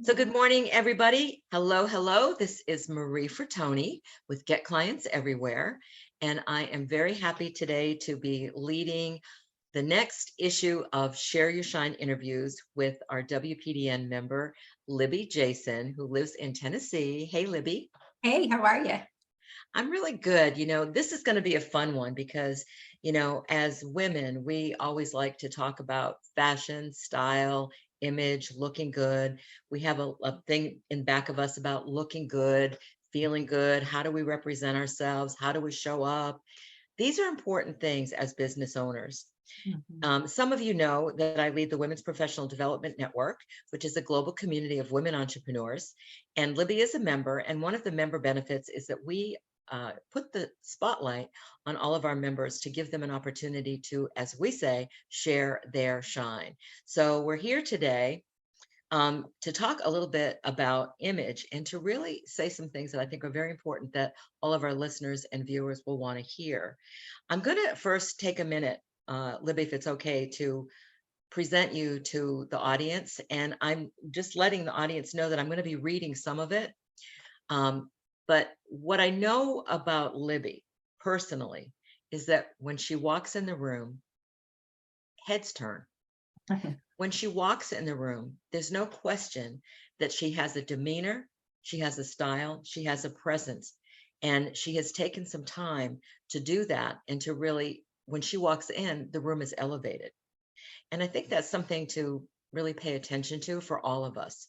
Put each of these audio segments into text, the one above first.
So good morning, everybody. Hello, hello. This is Marie Fratoni with Get Clients Everywhere. And I am very happy today to be leading the next issue of Share Your Shine interviews with our WPDN member, Libby Jason, who lives in Tennessee. Hey, Libby. Hey, how are you? I'm really good. This is going to be a fun one because, as women, we always like to talk about fashion, style, image, looking good. We have a thing in back of us about looking good, feeling good. How do we represent ourselves? How do we show up? These are important things as business owners. Some of you know that I lead the Women's Professional Development Network, which is a global community of women entrepreneurs. And Libby is a member. And one of the member benefits is that we put the spotlight on all of our members to give them an opportunity to, as we say, share their shine. So we're here today to talk a little bit about image and to really say some things that I think are very important that all of our listeners and viewers will want to hear. I'm going to first take a minute, Libby, if it's okay, to present you to the audience. And I'm just letting the audience know that I'm going to be reading some of it. But what I know about Libby personally is that when she walks in the room, heads turn. When she walks in the room, there's no question that she has a demeanor, she has a style, she has a presence, and she has taken some time to do that and to really, when she walks in, the room is elevated. And I think that's something to really pay attention to for all of us.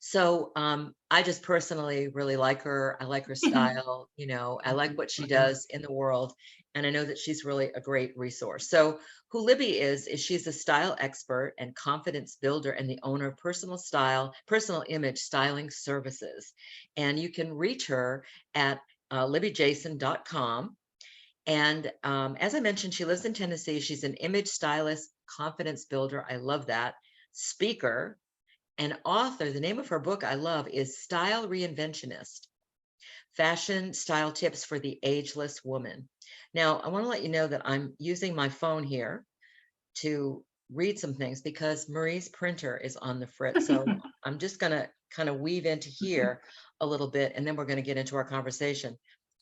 So I just personally really like her. I like her style. I like what she does in the world. And I know that she's really a great resource. So who Libby is she's a style expert and confidence builder and the owner of personal image styling services. And you can reach her at libbyjason.com. And as I mentioned, she lives in Tennessee. She's an image stylist, confidence builder. I love that. Speaker. An author. The name of her book I love is Style Reinventionist, Fashion Style Tips for the Ageless Woman. Now, I want to let you know that I'm using my phone here to read some things because Marie's printer is on the fritz. So I'm just going to kind of weave into here a little bit, and then we're going to get into our conversation.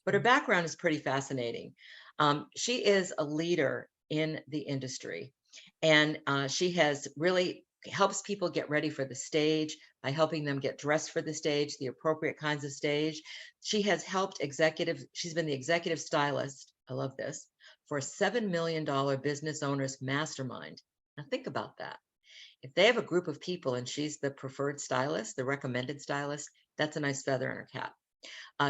But her background is pretty fascinating. She is a leader in the industry, and she has really helps people get ready for the stage by helping them get dressed for the stage, the appropriate kinds of stage. She has helped she's been the executive stylist, I love this, for a $7 million business owners mastermind. Now think about that. If they have a group of people and she's the preferred stylist, the recommended stylist, that's a nice feather in her cap.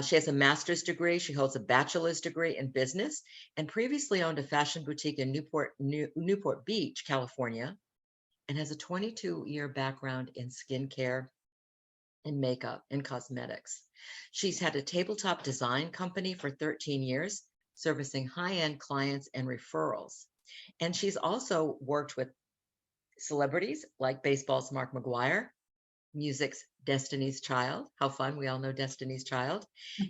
She has a master's degree. She holds a bachelor's degree in business and previously owned a fashion boutique in Newport Beach, California, and has a 22-year background in skincare and makeup and cosmetics. She's had a tabletop design company for 13 years, servicing high-end clients and referrals. And she's also worked with celebrities like baseball's Mark McGwire, music's Destiny's Child. How fun, we all know Destiny's Child.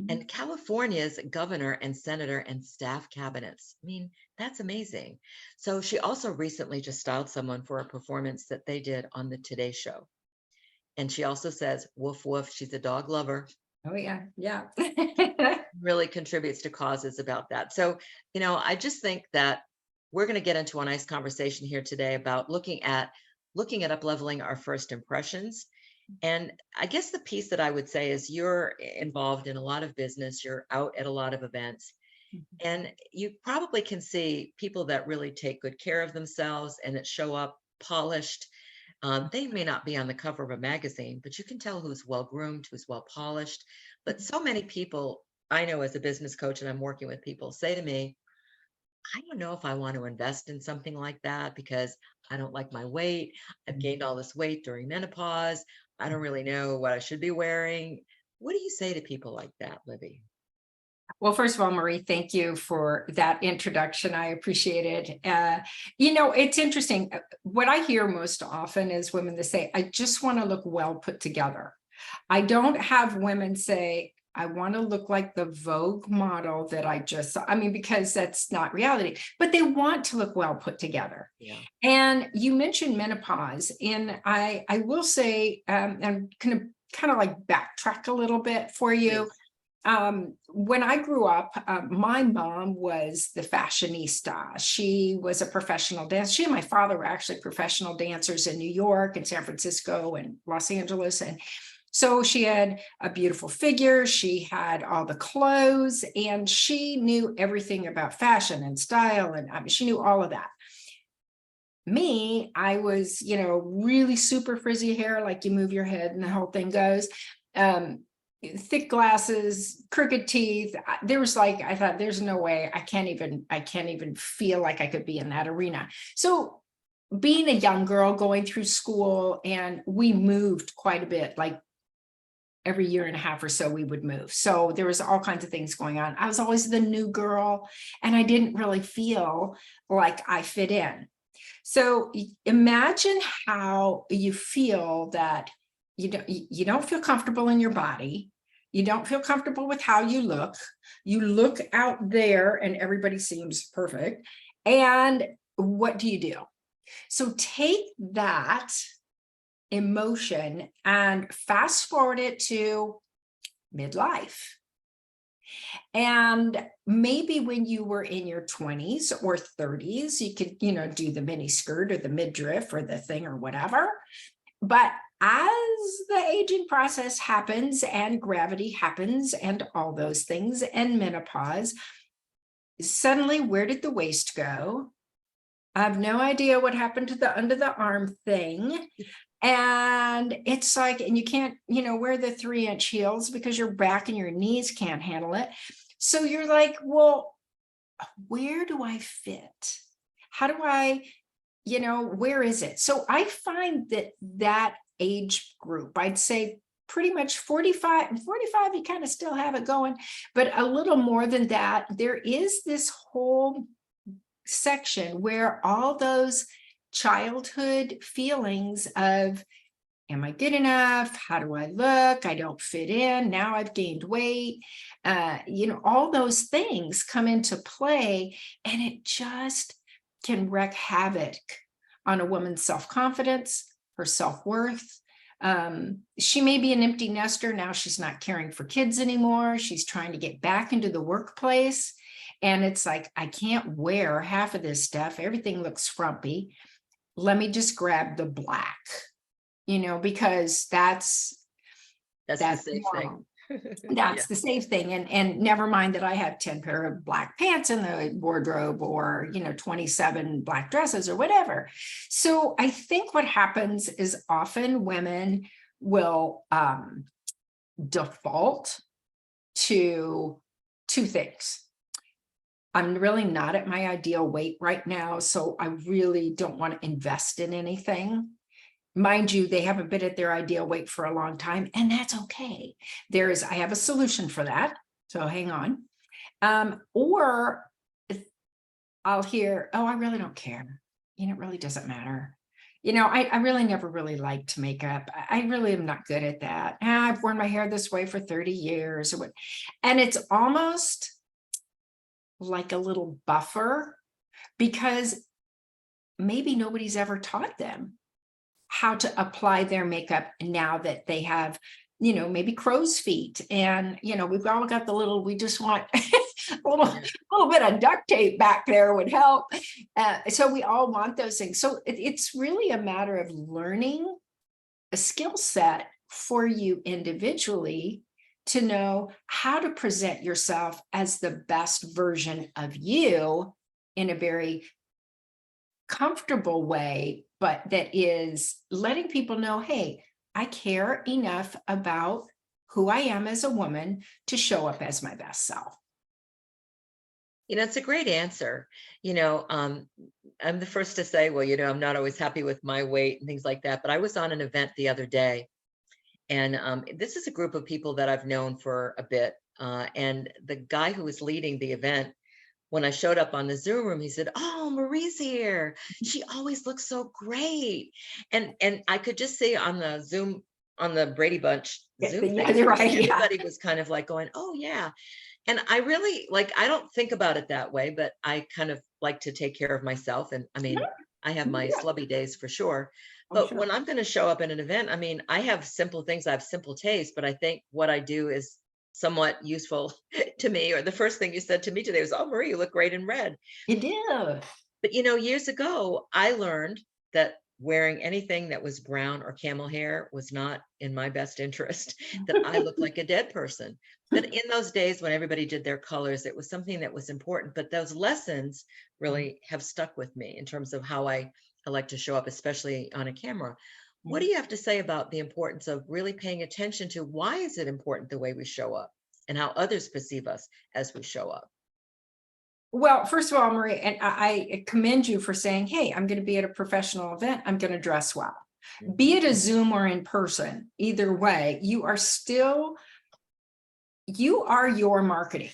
And California's governor and senator and staff cabinets. I mean, that's amazing. So she also recently just styled someone for a performance that they did on the Today Show. And she also says, woof, woof, she's a dog lover. Oh, yeah. Yeah. Really contributes to causes about that. So, I just think that we're going to get into a nice conversation here today about looking at up-leveling our first impressions. And I guess the piece that I would say is you're involved in a lot of business, you're out at a lot of events, and you probably can see people that really take good care of themselves and that show up polished. They may not be on the cover of a magazine, but you can tell who's well-groomed, who's well-polished. But so many people I know as a business coach, and I'm working with people, say to me, I don't know if I want to invest in something like that because I don't like my weight. I've gained all this weight during menopause. I don't really know what I should be wearing. What do you say to people like that, Libby? Well, first of all, Marie, thank you for that introduction. I appreciate it. It's interesting. What I hear most often is women that say, I just want to look well put together. I don't have women say, I want to look like the Vogue model that I just saw. I mean, because that's not reality, but they want to look well put together. Yeah. And you mentioned menopause, and I will say, I'm going to kind of like backtrack a little bit for you. Please. When I grew up, my mom was the fashionista. She was a professional dancer. She and my father were actually professional dancers in New York and San Francisco and Los Angeles. And so she had a beautiful figure. She had all the clothes, and she knew everything about fashion and style. And I mean, she knew all of that. Me, I was, really super frizzy hair, like you move your head and the whole thing goes. Thick glasses, crooked teeth. There was like, I thought, there's no way, I can't even feel like I could be in that arena. So being a young girl going through school, and we moved quite a bit, like every year and a half or so we would move. So there was all kinds of things going on. I was always the new girl, and I didn't really feel like I fit in. So imagine how you feel that you don't feel comfortable in your body. You don't feel comfortable with how you look. You look out there and everybody seems perfect. And what do? So take that emotion and fast forward it to midlife. And maybe when you were in your 20s or 30s, you could, do the mini skirt or the midriff or the thing or whatever. But as the aging process happens and gravity happens and all those things and menopause, suddenly, where did the waist go? I have no idea what happened to the under the arm thing. And it's like, and you can't, wear the 3-inch heels because your back and your knees can't handle it. So you're like, well, where do I fit? How do I, where is it? So I find that age group, I'd say pretty much 45, you kind of still have it going, but a little more than that, there is this whole section where all those childhood feelings of, am I good enough? How do I look? I don't fit in. Now I've gained weight. All those things come into play, and it just can wreak havoc on a woman's self-confidence, her self-worth. She may be an empty nester. Now she's not caring for kids anymore. She's trying to get back into the workplace. And it's like, I can't wear half of this stuff. Everything looks frumpy. Let me just grab the black, because that's the safe normal. thing. That's Yeah. the safe thing. And never mind that I have 10 pair of black pants in the wardrobe, or, 27 black dresses or whatever. So I think what happens is often women will default to two things. I'm really not at my ideal weight right now, so I really don't want to invest in anything. Mind you, they haven't been at their ideal weight for a long time, and that's okay. I have a solution for that, so hang on. Or I'll hear, oh, I really don't care. It really doesn't matter. I really never really liked makeup. I really am not good at that. I've worn my hair this way for 30 years. And it's almost like a little buffer, because maybe nobody's ever taught them how to apply their makeup now that they have, maybe crow's feet, and, we've all got we just want a little bit of duct tape back there would help. So we all want those things. So it's really a matter of learning a skill set for you individually to know how to present yourself as the best version of you in a very comfortable way, but that is letting people know, hey, I care enough about who I am as a woman to show up as my best self. It's a great answer. I'm the first to say, well, I'm not always happy with my weight and things like that. But I was on an event the other day, and this is a group of people that I've known for a bit. And the guy who was leading the event, when I showed up on the Zoom room, he said, "Oh, Marie's here. She always looks so great." And I could just see on the Zoom on the Brady Bunch Zoom Yeah, things, you're I mean, right. Yeah. everybody was kind of like going, "Oh, yeah." And I really like, I don't think about it that way, but I kind of like to take care of myself. And I mean, I have my Yeah, slubby days for sure. I'm But sure. when I'm going to show up at an event, I mean, I have simple things, I have simple taste, but I think what I do is somewhat useful to me. Or the first thing you said to me today was, "Oh, Marie, you look great in red." You do. But years ago, I learned that wearing anything that was brown or camel hair was not in my best interest, that I looked like a dead person. That in those days when everybody did their colors, it was something that was important. But those lessons really have stuck with me in terms of how I like to show up, especially on a camera. What do you have to say about the importance of really paying attention to why is it important the way we show up and how others perceive us as we show up? Well, first of all, Marie, and I commend you for saying, hey, I'm going to be at a professional event. I'm going to dress well. Be Mhm. it a Zoom or in person, either way, you are your marketing.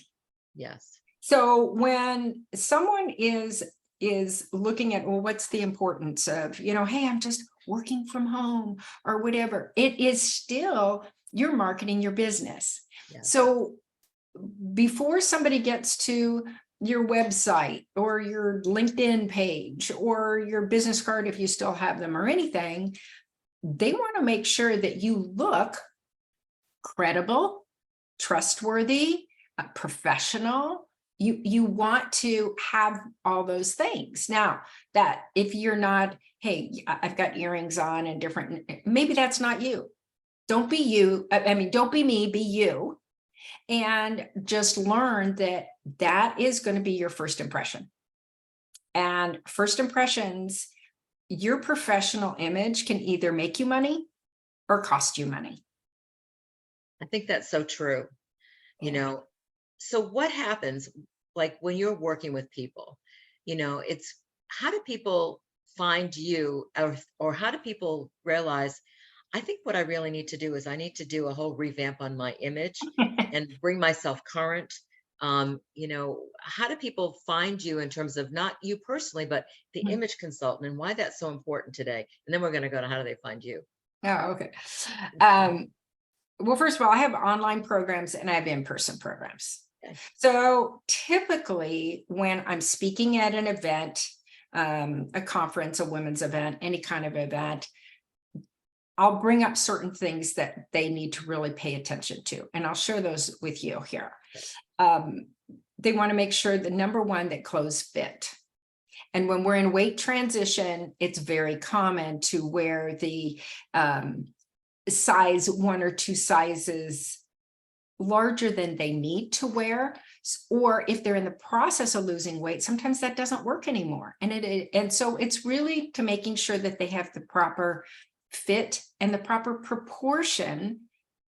Yes. So when someone is looking at, well, what's the importance of, hey, I'm just working from home or whatever, it is still you're marketing your business. Yes. So before somebody gets to your website or your LinkedIn page or your business card, if you still have them or anything, they want to make sure that you look credible, trustworthy, professional. You want to have all those things. Now, that if you're not, hey, I've got earrings on and different, maybe that's not you. Don't be you. I mean, don't be me, be you. And just learn that that is going to be your first impression. And first impressions, your professional image can either make you money or cost you money. I think that's so true. You Yeah. know, so what happens like when you're working with people? It's how do people find you, or how do people realize, I think what I really need to do is I need to do a whole revamp on my image and bring myself current. How do people find you in terms of not you personally, but the image consultant and why that's so important today? And then we're going to go to how do they find you? Oh, okay. Okay. Well, first of all, I have online programs and I have in-person programs. Okay. So typically, when I'm speaking at an event, a conference, a women's event, any kind of event, I'll bring up certain things that they need to really pay attention to, and I'll share those with you here. Um, they want to make sure the number one, that clothes fit. And when we're in weight transition, it's very common to wear the size one or two sizes larger than they need to wear. Or if they're in the process of losing weight, sometimes that doesn't work anymore. And so it's really to making sure that they have the proper fit and the proper proportion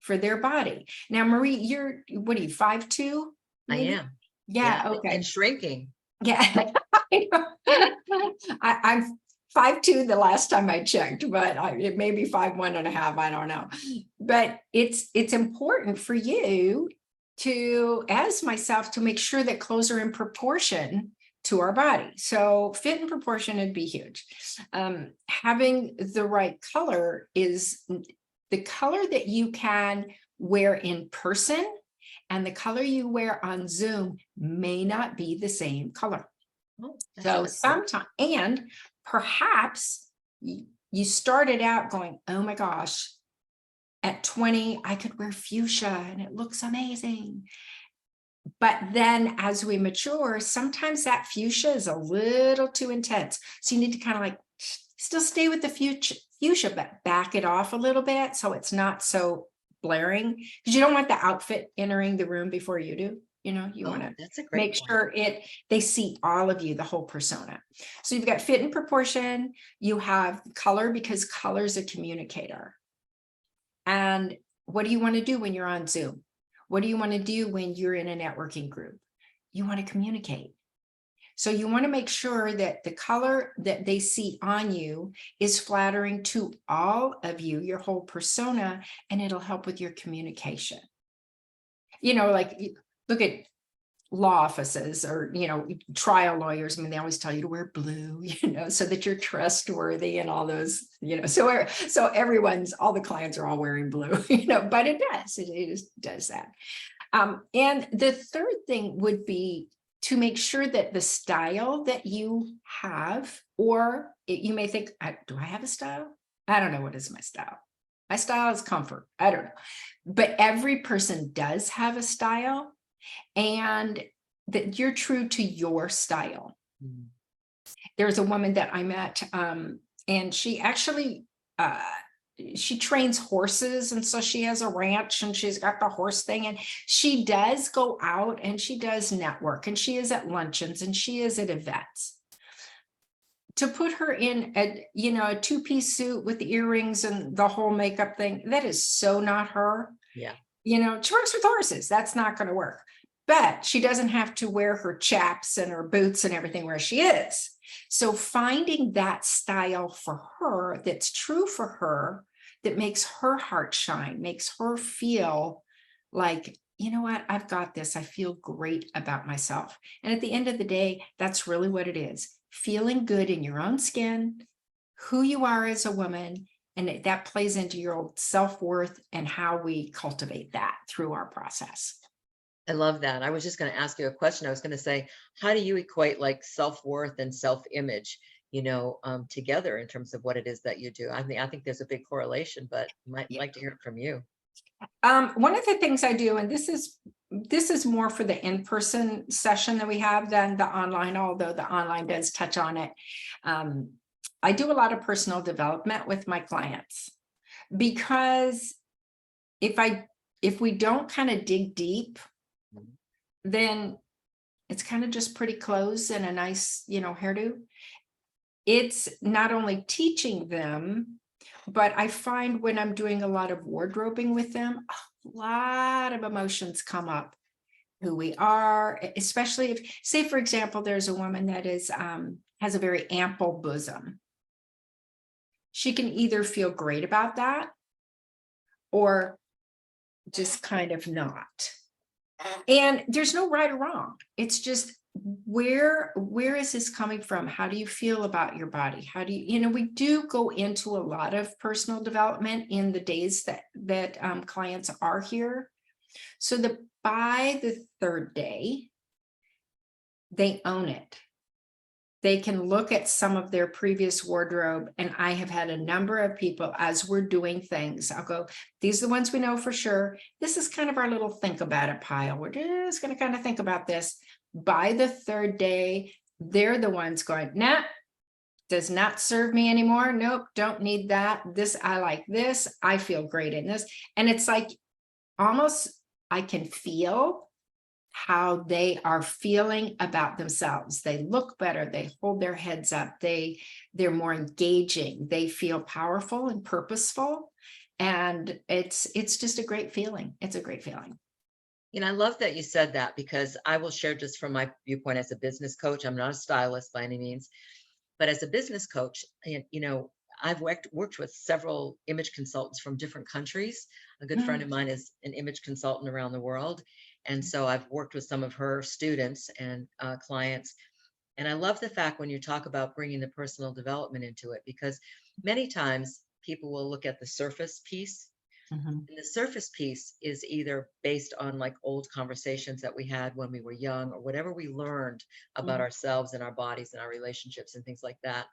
for their body. Now, Marie, what are you, 5'2"? I Maybe? am. Yeah. Yeah, And okay. shrinking. Yeah. I'm 5'2" the last time I checked, but it may be 5'1.5". I don't know. But it's important for you to, as myself, to make sure that clothes are in proportion to our body. So fit and proportion would be huge. Having the right color is the color that you can wear in person, and the color you wear on Zoom may not be the same color. Oh, that's So really cool. sometimes, and perhaps you started out going, oh my gosh, at 20, I could wear fuchsia and it looks amazing. But then as we mature, sometimes that fuchsia is a little too intense. So you need to kind of like still stay with the fuchsia, but back it off a little bit so it's not so blaring, because you don't want the outfit entering the room before you do. You want Oh, to that's a great make point. sure they see all of you, the whole persona. So you've got fit and proportion, you have color, because color is a communicator. And what do you want to do when you're on Zoom? What do you want to do when you're in a networking group? You want to communicate. So you want to make sure that the color that they see on you is flattering to all of you, your whole persona, and it'll help with your communication. Like, look at law offices or, trial lawyers, I mean, they always tell you to wear blue, so that you're trustworthy and all those, so all the clients are all wearing blue, but it does, it just does that. And the third thing would be to make sure that the style that you have, or you may think, do I have a style? I don't know what is my style. My style is comfort. I don't know. But every person does have a style, and that you're true to your style. Mm. There's a woman that I met, and she actually, she trains horses, and so she has a ranch and she's got the horse thing, and she does go out and she does network, and she is at luncheons and she is at events. To put her in a two-piece suit with the earrings and the whole makeup thing, that is so not her. Yeah. She works with horses. That's not going to work. But she doesn't have to wear her chaps and her boots and everything where she is. So finding that style for her, that's true for her, that makes her heart shine, makes her feel like, you know what, I've got this. I feel great about myself. And at the end of the day, that's really what it is. Feeling good in your own skin, who you are as a woman, and that plays into your old self-worth and how we cultivate that through our process. I love that. I was just going to ask you a question. I was going to say, how do you equate like self-worth and self-image, together in terms of what it is that you do? I think there's a big correlation, but might Yeah. like to hear it from you. One of the things I do, and this is more for the in-person session that we have than the online, although the online does touch on it. I do a lot of personal development with my clients, because if we don't kind of dig deep, then it's kind of just pretty clothes and a nice, hairdo. It's not only teaching them, but I find when I'm doing a lot of wardrobing with them, a lot of emotions come up. Who we are, especially if, say, for example, there's a woman that has a very ample bosom. She can either feel great about that or just kind of not. And there's no right or wrong. It's just, where is this coming from? How do you feel about your body? How do you, we do go into a lot of personal development in the days that clients are here. So that by the third day, they own it. They can look at some of their previous wardrobe. And I have had a number of people, as we're doing things, I'll go, these are the ones we know for sure. This is kind of our little think about it pile. We're just going to kind of think about this. By the third day, they're the ones going, nah, does not serve me anymore. Nope, don't need that. This, I like this. I feel great in this. And it's like, almost, I can feel how they are feeling about themselves. They look better. They hold their heads up. They're more engaging. They feel powerful and purposeful. And it's just a great feeling. It's a great feeling. I love that you said that, because I will share just from my viewpoint as a business coach. I'm not a stylist by any means, but as a business coach, I've worked with several image consultants from different countries. A good friend of mine is an image consultant around the world. And so I've worked with some of her students and clients. And I love the fact when you talk about bringing the personal development into it, because many times people will look at the surface piece. And the surface piece is either based on like old conversations that we had when we were young, or whatever we learned about ourselves and our bodies and our relationships and things like that.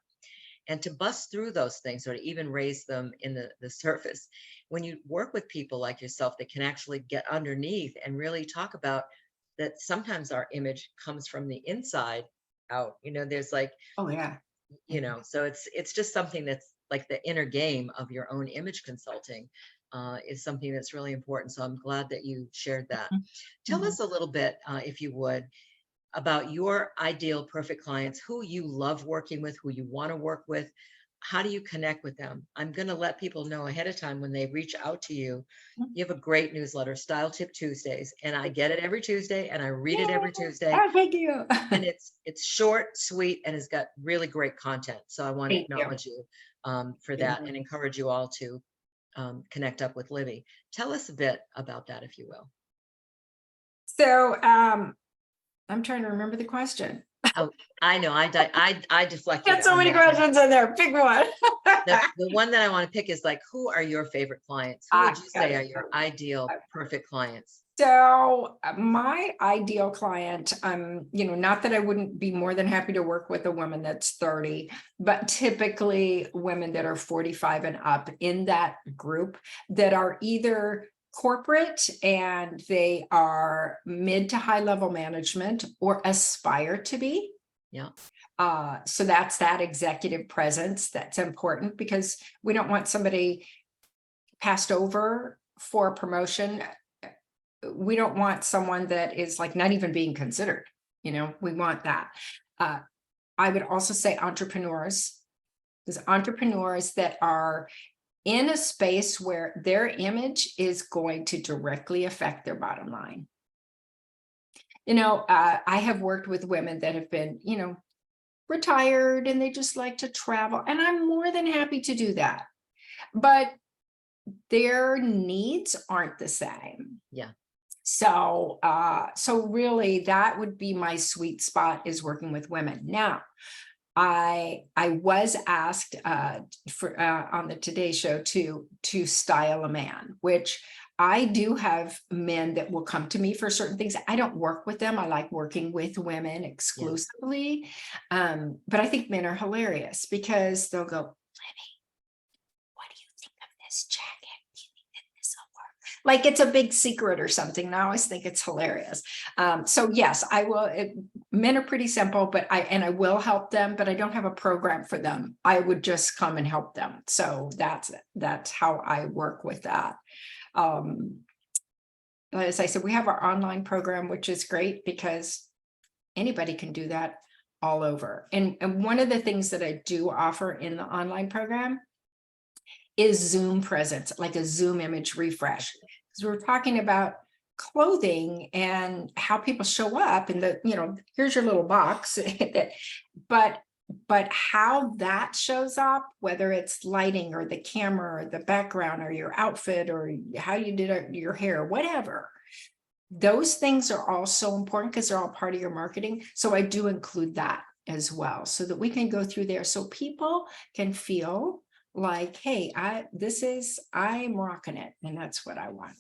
And to bust through those things, or to even raise them in the surface, when you work with people like yourself that can actually get underneath and really talk about that, sometimes our image comes from the inside out. There's like, Oh yeah. so it's just something that's like the inner game of your own image consulting is something that's really important. So I'm glad that you shared that. Tell us a little bit, if you would, about your ideal perfect clients, who you love working with, who you want to work with. How do you connect with them? I'm going to let people know ahead of time when they reach out to you. You have a great newsletter, Style Tip Tuesdays, and I get it every Tuesday and I read it every Tuesday. Oh, thank you. And it's short, sweet, and it's got really great content. So I want to Thank you. acknowledge you for that, and encourage you all to connect up with Libby. Tell us a bit about that, if you will. So I'm trying to remember the question. Oh, I know. I deflected Got so on many that one. questions in there. Pick one. The one that I want to pick is like, who are your favorite clients? Who would you Got say it. are your ideal perfect clients? So my ideal client, not that I wouldn't be more than happy to work with a woman that's 30, but typically women that are 45 and up in that group that are either corporate and they are mid to high level management or aspire to be. Yeah. So that's that executive presence that's important because we don't want somebody passed over for a promotion. We don't want someone that is like not even being considered. We want that. I would also say entrepreneurs, because entrepreneurs that are in a space where their image is going to directly affect their bottom line. I have worked with women that have been, retired and they just like to travel, and I'm more than happy to do that. But their needs aren't the same. Yeah. So really that would be my sweet spot, is working with women. Now, I was asked for on the Today Show to style a man, which I do have men that will come to me for certain things. I don't work with them. I like working with women Yeah. exclusively. But I think men are hilarious because they'll go, Libby, what do you think of this jacket? Do you think that this will work? Like it's a big secret or something. And I always think it's hilarious. So yes, I will. Men are pretty simple, but I will help them, but I don't have a program for them. I would just come and help them. So that's how I work with that. As I said, we have our online program, which is great because anybody can do that all over. And one of the things that I do offer in the online program is Zoom presence, like a Zoom image refresh. Because we're talking about clothing and how people show up and here's your little box. But how that shows up, whether it's lighting or the camera or the background or your outfit or how you did your hair, whatever, those things are all so important because they're all part of your marketing. So I do include that as well so that we can go through there so people can feel like, hey, I'm rocking it. And that's what I want.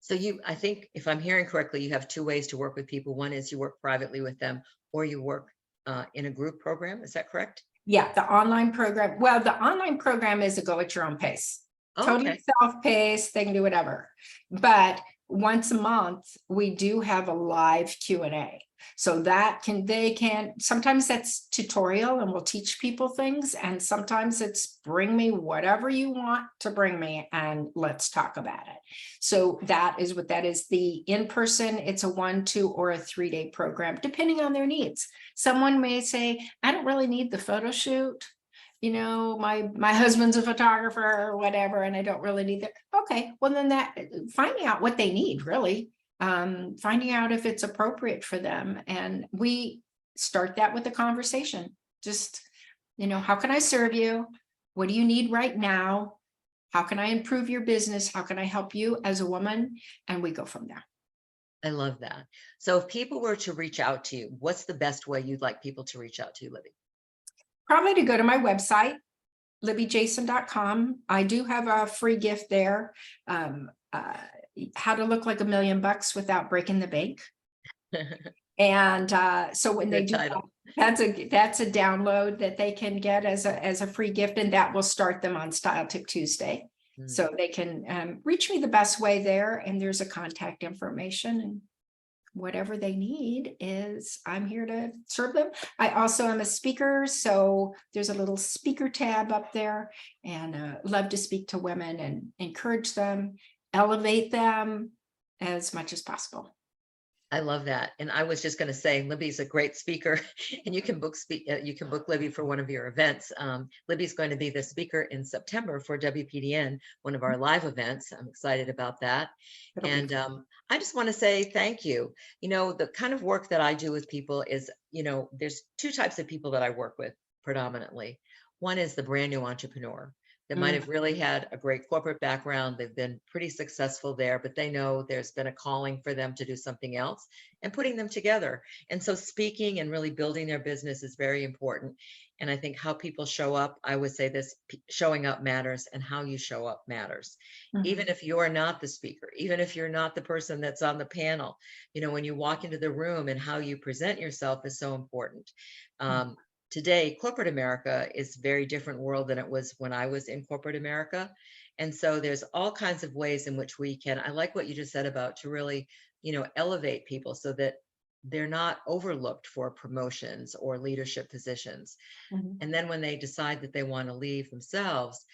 So I think if I'm hearing correctly, you have two ways to work with people. One is you work privately with them, or you work in a group program. Is that correct? Yeah, the online program. Well, the online program is a go at your own pace. Oh, Totally okay. self-paced, they can do whatever. But once a month, we do have a live Q&A. So sometimes that's tutorial and we'll teach people things. And sometimes it's bring me whatever you want to bring me and let's talk about it. So that is what that is. The in-person, it's a 1, 2, or a 3-day program, depending on their needs. Someone may say, I don't really need the photo shoot. My husband's a photographer or whatever, and I don't really need that. Okay, well then finding out what they need, really, finding out if it's appropriate for them. And we start that with a conversation. Just, how can I serve you? What do you need right now? How can I improve your business? How can I help you as a woman? And we go from there. I love that. So if people were to reach out to you, what's the best way you'd like people to reach out to you, Libby? Probably to go to my website, LibbyJason.com. I do have a free gift there. How to look like $1 million without breaking the bank. And so when they Good do title. that's a download that they can get as a free gift, and that will start them on Style Tip Tuesday. So they can reach me the best way there, and there's a contact information, and whatever they need I'm here to serve them. I also am a speaker, so there's a little speaker tab up there, and love to speak to women and encourage them, elevate them as much as possible. I love that. And I was just going to say, Libby's a great speaker, and you can book Libby for one of your events. Libby's going to be the speaker in September for WPDN, one of our live events. I'm excited about that. And I just want to say thank you. The kind of work that I do with people is, there's two types of people that I work with predominantly. One is the brand new entrepreneur, that might have really had a great corporate background. They've been pretty successful there, but they know there's been a calling for them to do something else, and putting them together. And so speaking and really building their business is very important. And I think how people show up, I would say this, showing up matters, and how you show up matters. Even Mhm. if you're not the speaker, even if you're not the person that's on the panel, when you walk into the room, and how you present yourself is so important. Um, Today, corporate America is a very different world than it was when I was in corporate America. And so there's all kinds of ways in which we can, I like what you just said about to really, elevate people so that they're not overlooked for promotions or leadership positions. Mhm. And then when they decide that they want to leave themselves,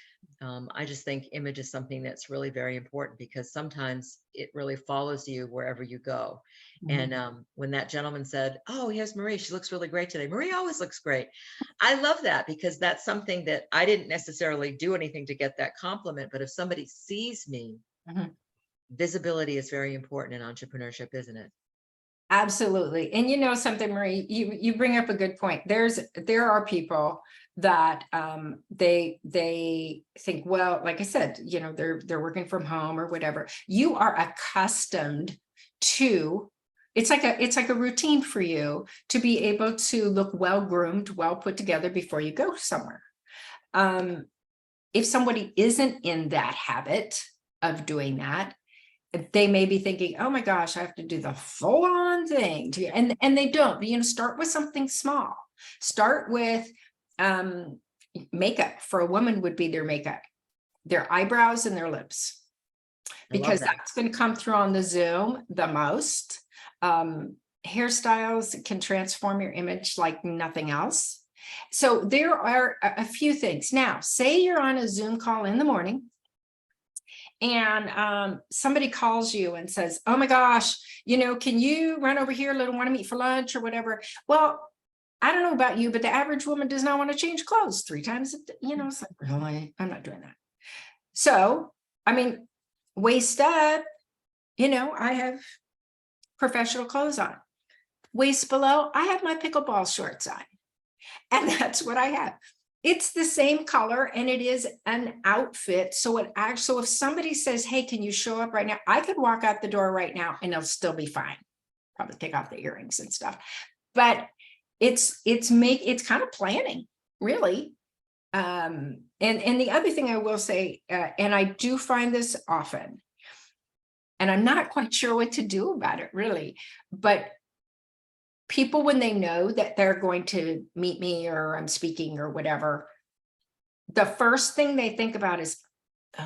I just think image is something that's really very important, because sometimes it really follows you wherever you go. And Mhm. when that gentleman said, "Oh, here's Marie. She looks really great today." Marie always looks great. I love that, because that's something that I didn't necessarily do anything to get that compliment. But if somebody sees me, Mhm. visibility is very important in entrepreneurship, isn't it? Absolutely. And you know something, Marie, you bring up a good point. There are people that they think, well, like I said, they're working from home or whatever. You are accustomed to, it's like a routine for you to be able to look well groomed, well put together before you go somewhere. Um, if somebody isn't in that habit of doing that, they may be thinking, oh my gosh, I have to do the full on thing and they don't, start with something small. Start with um makeup. For a woman would be their makeup, their eyebrows and their lips, I love because that. that's going to come through on the Zoom the most. Hairstyles can transform your image like nothing else. So there are a few things. Now, say you're on a Zoom call in the morning, and somebody calls you and says, oh my gosh, can you run over here? Little want to meet for lunch or whatever. Well, I don't know about you, but the average woman does not want to change clothes 3 times it's like, really, I'm not doing that. So I mean, waist up, I have professional clothes on. Waist below, I have my pickleball shorts on. And that's what I have. It's the same color and it is an outfit. So if somebody says, hey, can you show up right now? I could walk out the door right now and it'll still be fine. Probably take off the earrings and stuff. But it's kind of planning, really. And the other thing I will say, and I do find this often, and I'm not quite sure what to do about it, really, but people, when they know that they're going to meet me or I'm speaking or whatever, the first thing they think about is,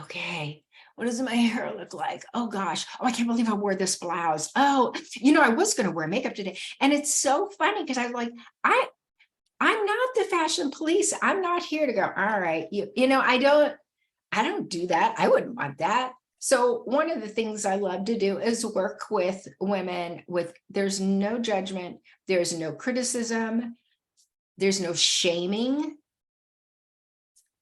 okay, what does my hair look like? Oh gosh, oh, I can't believe I wore this blouse. Oh, I was going to wear makeup today. And it's so funny because I'm not the fashion police. I'm not here to go, all right, I don't do that. I wouldn't want that. So one of the things I love to do is work with women there's no judgment, there's no criticism, there's no shaming.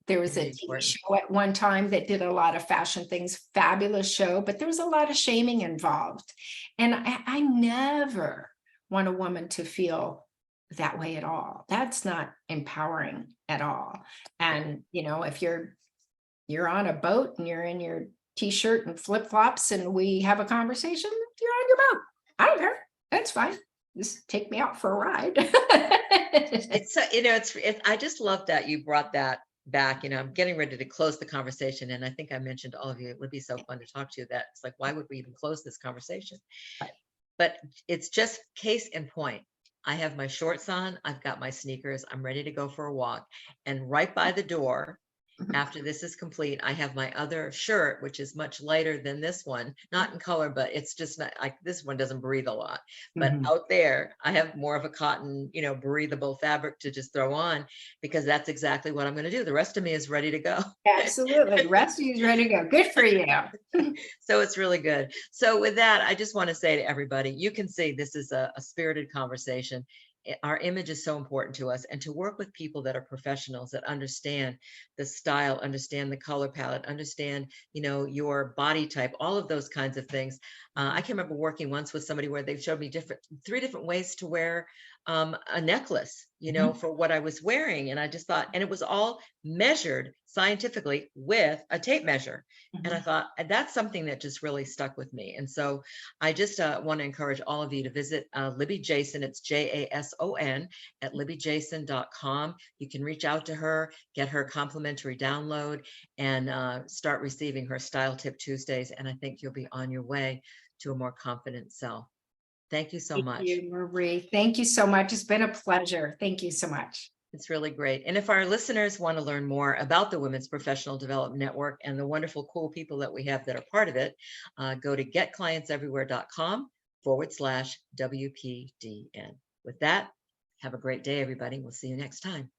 There was a Very TV important. show at one time that did a lot of fashion things, fabulous show, but there was a lot of shaming involved. And I never want a woman to feel that way at all. That's not empowering at all. And, if you're on a boat and you're in your t-shirt and flip-flops and we have a conversation, you're on your boat. I don't care. That's fine. Just take me out for a ride. It's I just love that you brought that back. I'm getting ready to close the conversation, and I think I mentioned to all of you, it would be so fun to talk to you, that it's like, why would we even close this conversation? But it's just case in point. I have my shorts on, I've got my sneakers, I'm ready to go for a walk. And right by the door, after this is complete, I have my other shirt, which is much lighter than this one, not in color, but it's just not like, this one doesn't breathe a lot. But Mhm. out there, I have more of a cotton, breathable fabric to just throw on, because that's exactly what I'm going to do. The rest of me is ready to go. Absolutely. Rusty is ready to go. Good for you. So it's really good. So with that, I just want to say to everybody, you can see this is a spirited conversation. Our image is so important to us, and to work with people that are professionals, that understand the style, understand the color palette, understand, your body type, all of those kinds of things. I can remember working once with somebody where they showed me three different ways to wear a necklace, Mhm. for what I was wearing. And I just thought, and it was all measured scientifically with a tape measure. And I Mhm. thought that's something that just really stuck with me. And so I just want to encourage all of you to visit Libby Jason. It's Jason at libbyjason.com. You can reach out to her, get her complimentary download, and start receiving her Style Tip Tuesdays. And I think you'll be on your way to a more confident self. Thank you so Thank much. you, Marie. Thank you so much. It's been a pleasure. Thank you so much. It's really great. And if our listeners want to learn more about the Women's Professional Development Network and the wonderful, cool people that we have that are part of it, go to getclientseverywhere.com/WPDN. With that, have a great day, everybody. We'll see you next time.